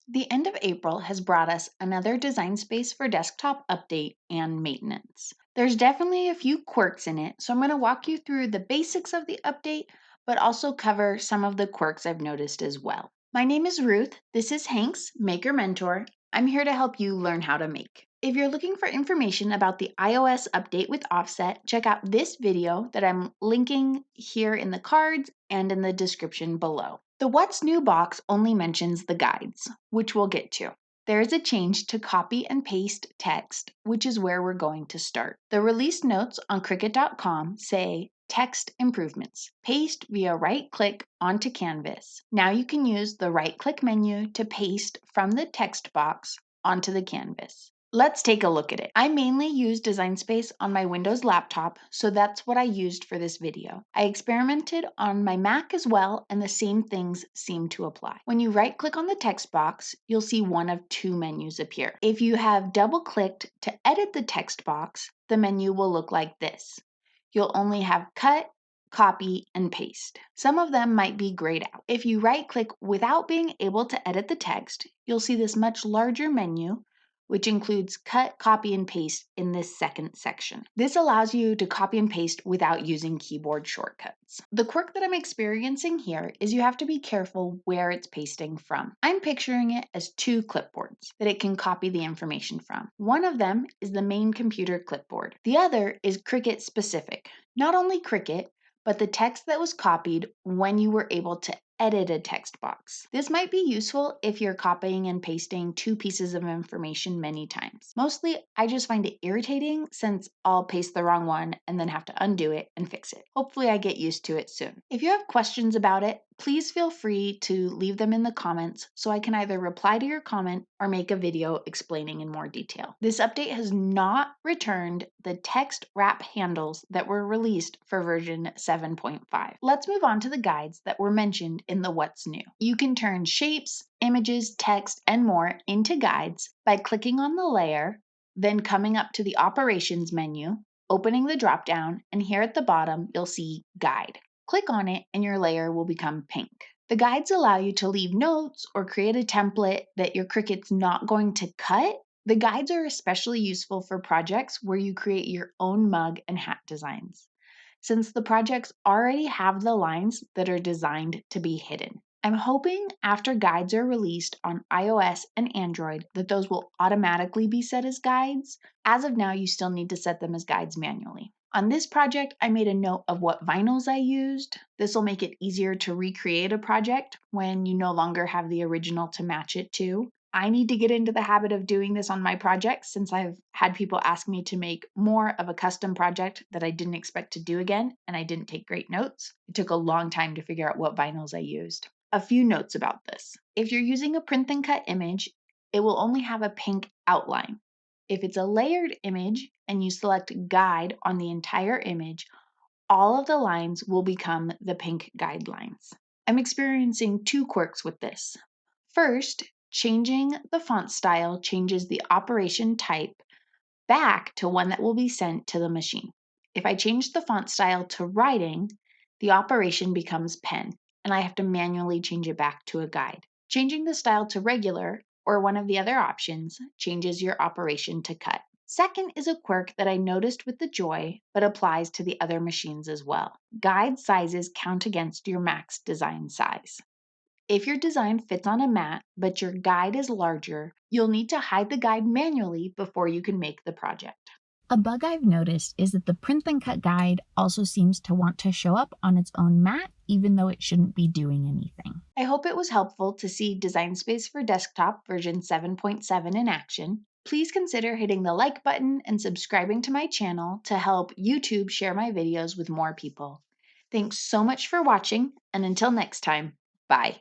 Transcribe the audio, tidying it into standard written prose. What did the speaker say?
The end of April has brought us another Design Space for Desktop update and maintenance. There's definitely a few quirks in it, so I'm going to walk you through the basics of the update, but also cover some of the quirks I've noticed as well. My name is Ruth. This is Hank's Maker Mentor. I'm here to help you learn how to make. If you're looking for information about the iOS update with Offset, check out this video that I'm linking here in the cards and in the description below. The What's New box only mentions the guides, which we'll get to. There is a change to copy and paste text, which is where we're going to start. The release notes on Cricut.com say text improvements. Paste via right-click onto canvas. Now you can use the right-click menu to paste from the text box onto the canvas. Let's take a look at it. I mainly use Design Space on my Windows laptop, so that's what I used for this video. I experimented on my Mac as well, and the same things seem to apply. When you right-click on the text box, you'll see one of two menus appear. If you have double-clicked to edit the text box, the menu will look like this. You'll only have cut, copy, and paste. Some of them might be grayed out. If you right-click without being able to edit the text, you'll see this much larger menu, which includes cut, copy, and paste in this second section. This allows you to copy and paste without using keyboard shortcuts. The quirk that I'm experiencing here is you have to be careful where it's pasting from. I'm picturing it as two clipboards that it can copy the information from. One of them is the main computer clipboard. The other is Cricut specific. Not only Cricut, but the text that was copied when you were able to edit a text box. This might be useful if you're copying and pasting two pieces of information many times. Mostly, I just find it irritating since I'll paste the wrong one and then have to undo it and fix it. Hopefully I get used to it soon. If you have questions about it, please feel free to leave them in the comments so I can either reply to your comment or make a video explaining in more detail. This update has not returned the text wrap handles that were released for version 7.5. Let's move on to the guides that were mentioned in the What's New. You can turn shapes, images, text, and more into guides by clicking on the layer, then coming up to the Operations menu, opening the drop-down, and here at the bottom, you'll see Guide. Click on it and your layer will become pink. The guides allow you to leave notes or create a template that your Cricut's not going to cut. The guides are especially useful for projects where you create your own mug and hat designs, since the projects already have the lines that are designed to be hidden. I'm hoping after guides are released on iOS and Android that those will automatically be set as guides. As of now, you still need to set them as guides manually. On this project, I made a note of what vinyls I used. This will make it easier to recreate a project when you no longer have the original to match it to. I need to get into the habit of doing this on my projects since I've had people ask me to make more of a custom project that I didn't expect to do again, and I didn't take great notes. It took a long time to figure out what vinyls I used. A few notes about this. If you're using a print and cut image, it will only have a pink outline. If it's a layered image and you select guide on the entire image, all of the lines will become the pink guidelines. I'm experiencing two quirks with this. First, changing the font style changes the operation type back to one that will be sent to the machine. If I change the font style to writing, the operation becomes pen, and I have to manually change it back to a guide. Changing the style to regular, or one of the other options, changes your operation to cut. Second is a quirk that I noticed with the Joy, but applies to the other machines as well. Guide sizes count against your max design size. If your design fits on a mat, but your guide is larger, you'll need to hide the guide manually before you can make the project. A bug I've noticed is that the print and cut guide also seems to want to show up on its own mat, even though it shouldn't be doing anything. I hope it was helpful to see Design Space for Desktop version 7.7 in action. Please consider hitting the like button and subscribing to my channel to help YouTube share my videos with more people. Thanks so much for watching, and until next time, bye.